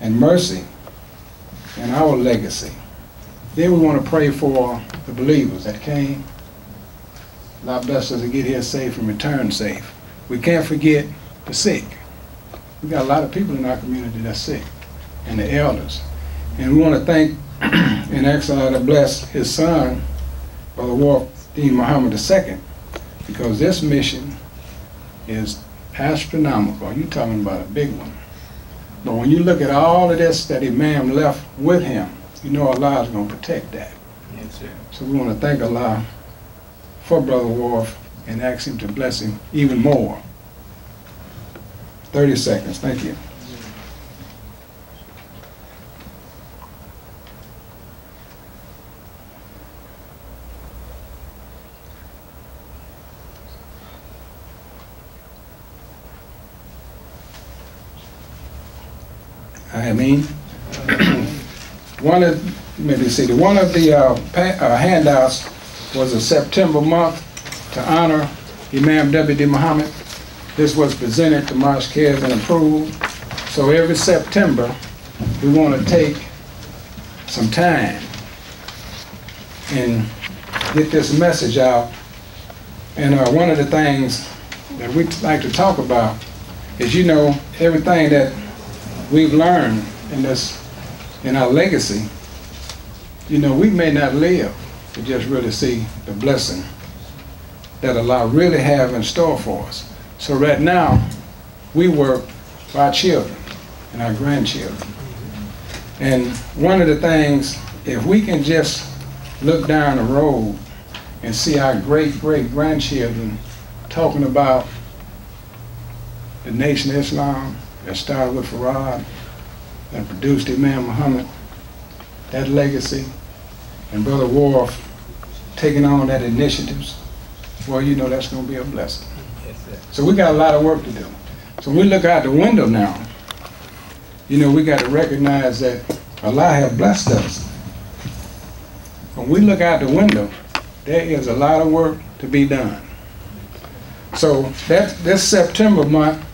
and mercy in our legacy. Then we want to pray for the believers that came. Allah bless us to get here safe and return safe. We can't forget the sick. We got a lot of people in our community that's sick, and the elders. And we want to thank and ask Allah to bless his son, Brother Deen Mohammed II, because this mission is astronomical. You're talking about a big one. But when you look at all of this that Imam left with him, you know Allah is going to protect that. Yes, sir. So we want to thank Allah for Brother Wharf and ask him to bless him even more. 30 seconds. Thank you. I mean, one of the handouts was a September month to honor Imam W.D. Muhammad. This was presented to Mosque and approved. So every September, we want to take some time and get this message out. And one of the things that we like to talk about is, you know, everything that we've learned in our legacy, you know, we may not live to just really see the blessing that Allah really have in store for us. So right now, we work for our children and our grandchildren. And one of the things, if we can just look down the road and see our great-great-grandchildren talking about the Nation of Islam that started with Farad and produced Imam Muhammad, that legacy, and Brother Wharf taking on that initiatives, well, you know that's going to be a blessing. Yes, sir. So we got a lot of work to do. So when we look out the window now, you know, we got to recognize that Allah has blessed us. When we look out the window, there is a lot of work to be done. So this September month,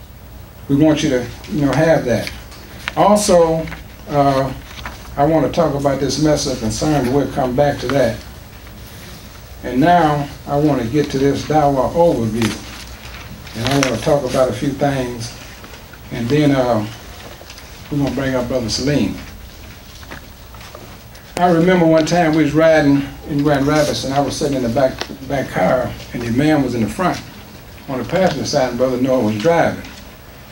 we want you to, you know, have that. Also, I want to talk about this mess of concern, but we'll come back to that. And now I want to get to this Dawah overview. And I want to talk about a few things. And then we're going to bring up Brother Salim. I remember one time we was riding in Grand Rapids, and I was sitting in the back car, and the Imam was in the front on the passenger side, and Brother Noah was driving.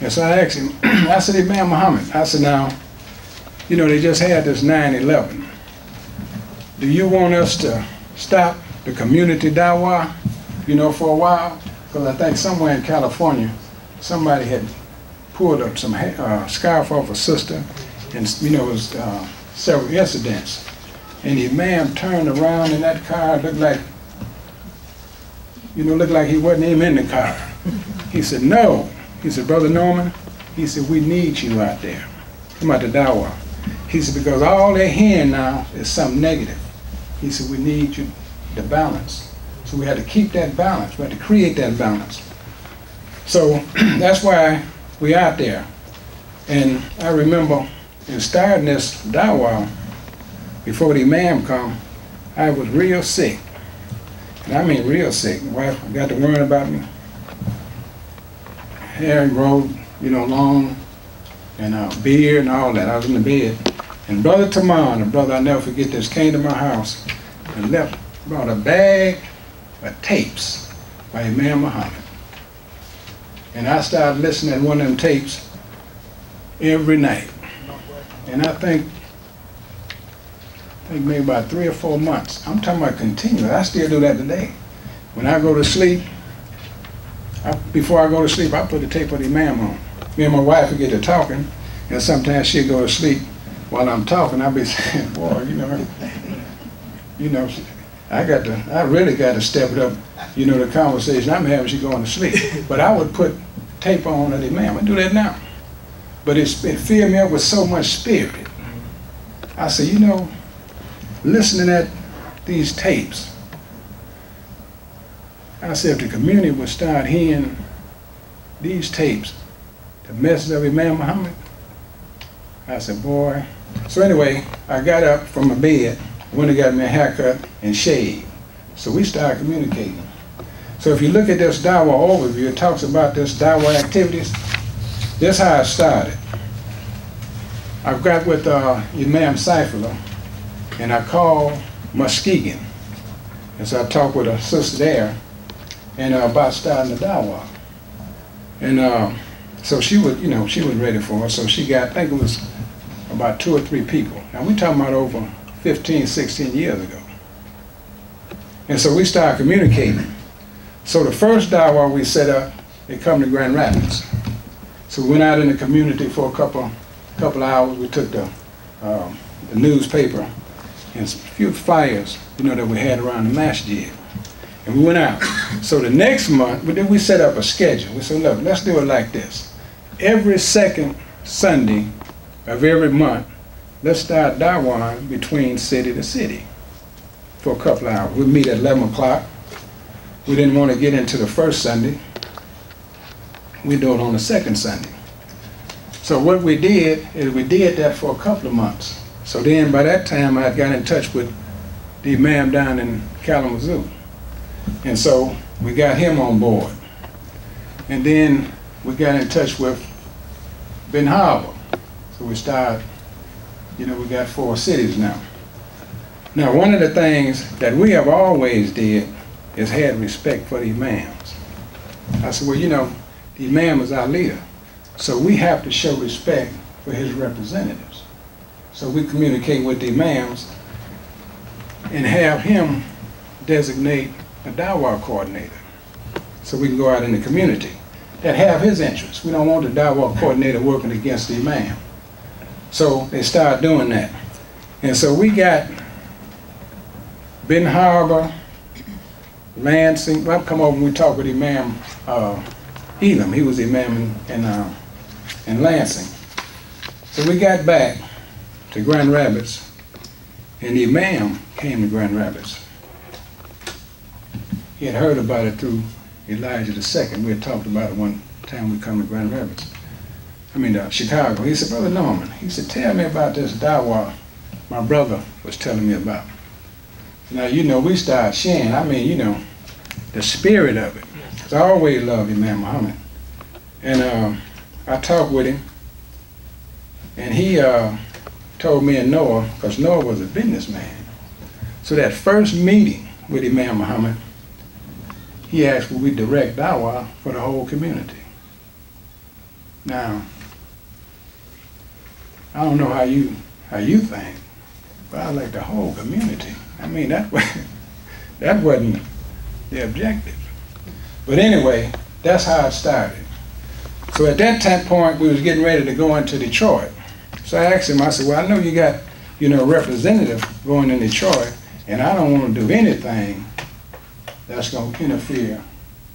And so I asked him, I said, Imam Muhammad, I said, now, you know, they just had this 9/11. Do you want us to stop the community dawah, you know, for a while? Because I think somewhere in California, somebody had pulled up some scarf off a sister, and, you know, it was several incidents. And the Imam turned around in that car, looked like he wasn't even in the car. He said, no. He said, Brother Norman, he said, we need you out there. Come out to Dawah. He said, because all they're hearing now is something negative. He said, we need you to balance. So we had to keep that balance. We had to create that balance. So that's why we're out there. And I remember in starting this Dawah, before the Imam come, I was real sick. And I mean real sick. My wife got to worrying about me. Hair growed, you know, long, and beard and all that. I was in the bed. And Brother Taman, a brother I'll never forget this, came to my house and brought a bag of tapes by Imam Muhammad. And I started listening to one of them tapes every night. And I think maybe about 3 or 4 months. I'm talking about continuous. I still do that today. When I go to sleep, before I go to sleep, I put the tape of the Imam on. Me and my wife would get to talking, and sometimes she'd go to sleep while I'm talking. I'd be saying, boy, you know, I really got to step it up, you know, the conversation I'm having, she going to sleep. But I would put tape on of the Imam. I do that now. But it filled me up with so much spirit. I said, you know, listening at these tapes, I said, if the community would start hearing these tapes, the message of Imam Muhammad, I said, boy. So anyway, I got up from my bed, went and got me a haircut and shaved. So we started communicating. So if you look at this Dawah overview, it talks about this Dawah activities. This is how it started. I got with Imam Saifullah, and I called Muskegon. And so I talked with a sister there, and about starting the Dawah. And so she was, you know, she was ready for it. So she got, I think it was about 2 or 3 people. Now we're talking about over 15, 16 years ago. And so we started communicating. So the first Dawah we set up, they come to Grand Rapids. So we went out in the community for a couple hours. We took the newspaper and a few flyers, you know, that we had around the masjid. And we went out. So the next month, we set up a schedule. We said, look, let's do it like this. Every second Sunday of every month, let's start Dawah between city to city for a couple of hours. We meet at 11 o'clock. We didn't want to get into the first Sunday. We do it on the second Sunday. So what we did is we did that for a couple of months. So then by that time I got in touch with the Imam down in Kalamazoo. And so we got him on board. And then we got in touch with Ben Harbor. So we started, you know, we got 4 cities now. Now one of the things that we have always did is had respect for the Imams. I said, well, you know, the Imam is our leader. So we have to show respect for his representatives. So we communicate with the Imams and have him designate a Dawah coordinator so we can go out in the community that have his interests. We don't want the Dawah coordinator working against the Imam. So they started doing that. And so we got Ben Harbor, Lansing. I've come over and we talked with Imam Elam. He was the Imam in Lansing. So we got back to Grand Rapids, and the Imam came to Grand Rapids. He had heard about it through Elijah II. We had talked about it one time we come to Grand Rapids. I mean, Chicago. He said, Brother Norman, he said, tell me about this Dawah my brother was telling me about. Now, you know, we started sharing, I mean, you know, the spirit of it. Because I always loved Imam Mohammed. And I talked with him, and he told me and Noah, because Noah was a businessman. So that first meeting with Imam Mohammed, he asked would we direct Dawah for the whole community. Now, I don't know how you think, but I like the whole community. I mean, that wasn't the objective. But anyway, that's how it started. So at that point, we was getting ready to go into Detroit. So I asked him, I said, well, I know you got, you know, a representative going in Detroit, and I don't want to do anything that's going to interfere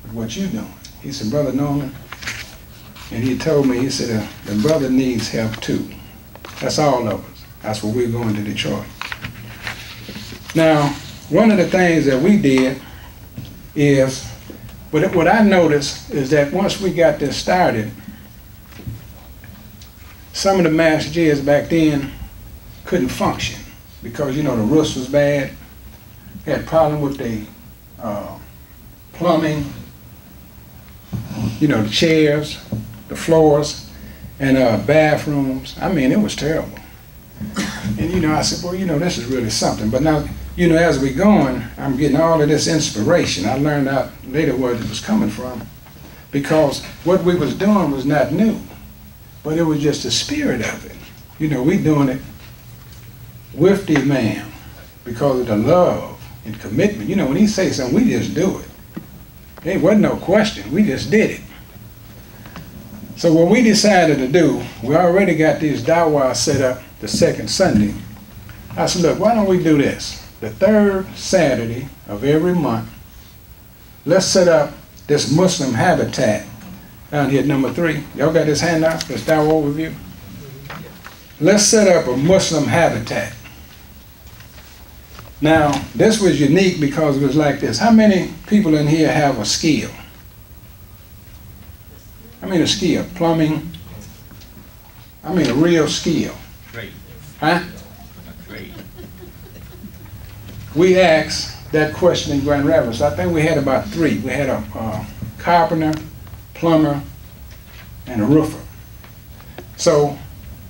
with what you're doing. He said, Brother Norman, and he told me, he said, the brother needs help too. That's all of us. That's what we're going to Detroit. Now, one of the things that we did is, what I noticed is that once we got this started, some of the masjids back then couldn't function because, you know, the roofs was bad, had problem with the plumbing, you know, the chairs, the floors, and bathrooms. I mean, it was terrible. And, you know, I said, well, you know, this is really something. But now, you know, as we going, I'm getting all of this inspiration. I learned out later where it was coming from, because what we was doing was not new, but it was just the spirit of it. You know, we doing it with the Imam because of the love and commitment. You know, when he say something, we just do it. There wasn't no question. We just did it. So what we decided to do, we already got these Dawah set up the second Sunday. I said, look, why don't we do this? The third Saturday of every month, let's set up this Muslim habitat down here at number 3. Y'all got this handout, this Dawah overview? Let's set up a Muslim habitat. Now, this was unique because it was like this. How many people in here have a skill? I mean a skill, plumbing. I mean a real skill. Huh? We asked that question in Grand Rapids. I think we had about 3. We had a carpenter, plumber, and a roofer. So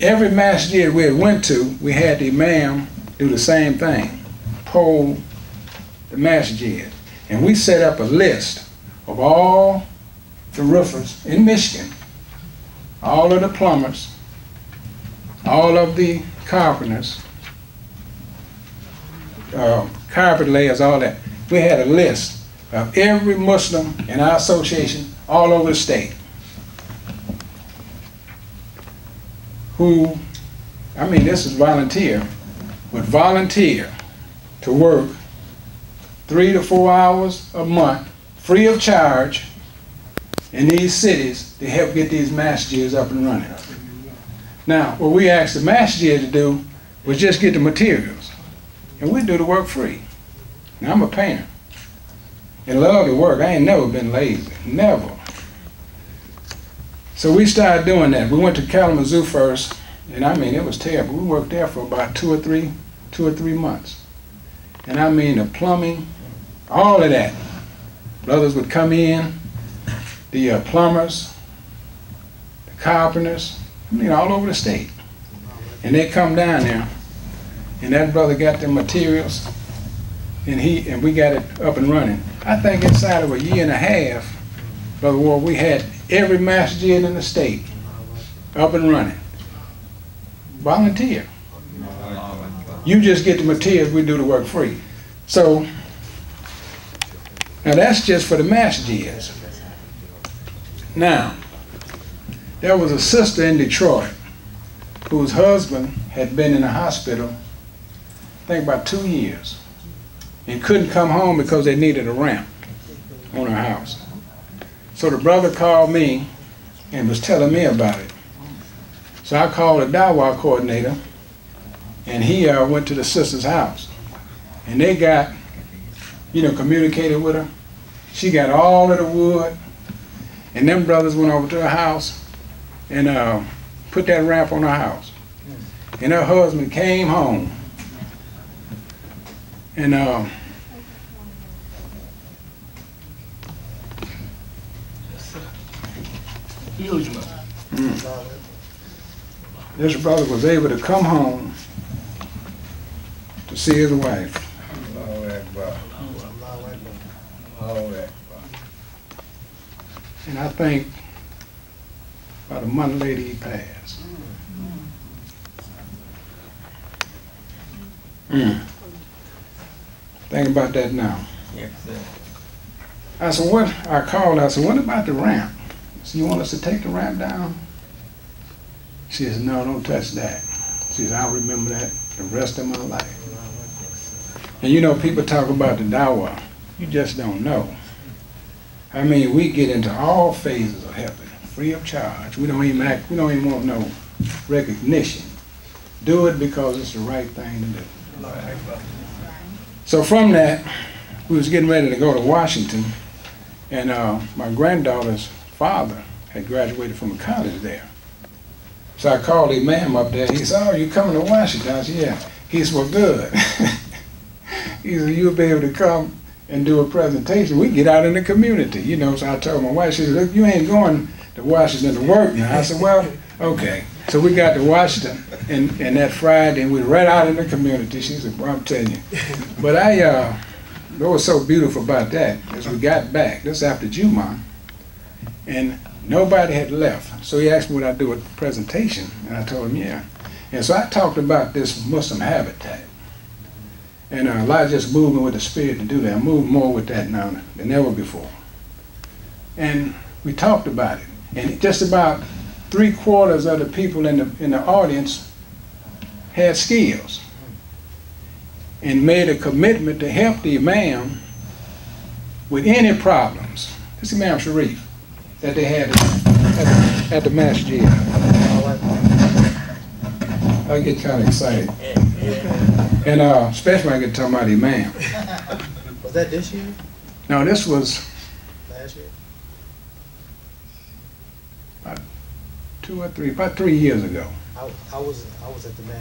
every masjid we went to, we had the imam do the same thing, poll the masjid. And we set up a list of all the roofers in Michigan, all of the plumbers, all of the carpenters, carpet layers, all that. We had a list of every Muslim in our association all over the state who, I mean, this is volunteer, would volunteer to work 3 to 4 hours a month, free of charge, in these cities to help get these masjids up and running. Now, what we asked the masjid to do was just get the materials, and we'd do the work free. Now, I'm a painter and love to work. I ain't never been lazy, never. So we started doing that. We went to Kalamazoo first, and I mean, it was terrible. We worked there for about 2 or 3 months. And I mean, the plumbing, all of that. Brothers would come in, the plumbers, the carpenters, I mean, all over the state. And they come down there, and that brother got the materials, and we got it up and running. I think inside of a year and a half, Brother Ward, we had every masjid in the state up and running. Volunteer. You just get the materials, we do the work free. So, now that's just for the masjids. Now, there was a sister in Detroit whose husband had been in the hospital, I think about 2 years, and couldn't come home because they needed a ramp on her house. So the brother called me and was telling me about it. So I called the Dawah coordinator, and he went to the sister's house. And they got, communicated with her. She got all of the wood, and them brothers went over to her house and put that ramp on her house. And her husband came home, and this brother was able to come home to see his wife. And I think about a month later he passed. Think about that now. Yes, sir. I said, what about the ramp? So you want us to take the ramp down? She said, no, don't touch that. She said, I'll remember that the rest of my life. And people talk about the Dawah. You just don't know. I mean, we get into all phases of helping, free of charge. We don't even want no recognition. Do it because it's the right thing to do. So from that, we was getting ready to go to Washington, and my granddaughter's father had graduated from a college there. So I called the Imam up there. He said, oh, you coming to Washington? I said, yeah. He said, well, good. He said, you'll be able to come and do a presentation. We get out in the community, So I told my wife, she said, look, you ain't going to Washington to work now. I said, well, okay. So we got to Washington, and that Friday, and we were right out in the community. She said, well, I'm telling you. But what was so beautiful about that is we got back, this after Juma, and nobody had left. So he asked me would I do a presentation, and I told him, yeah. And so I talked about this Muslim habitat. And Allah just moved me with the Spirit to do that. I moved more with that now than ever before. And we talked about it. And just about 3/4 of the people in the audience had skills and made a commitment to help the Imam with any problems. This Imam Sharif that they had at the masjid. I get kind of excited. And especially when I get talking about the Imam. Was that this year? No, this was Last year? about 3 years ago. I was at the master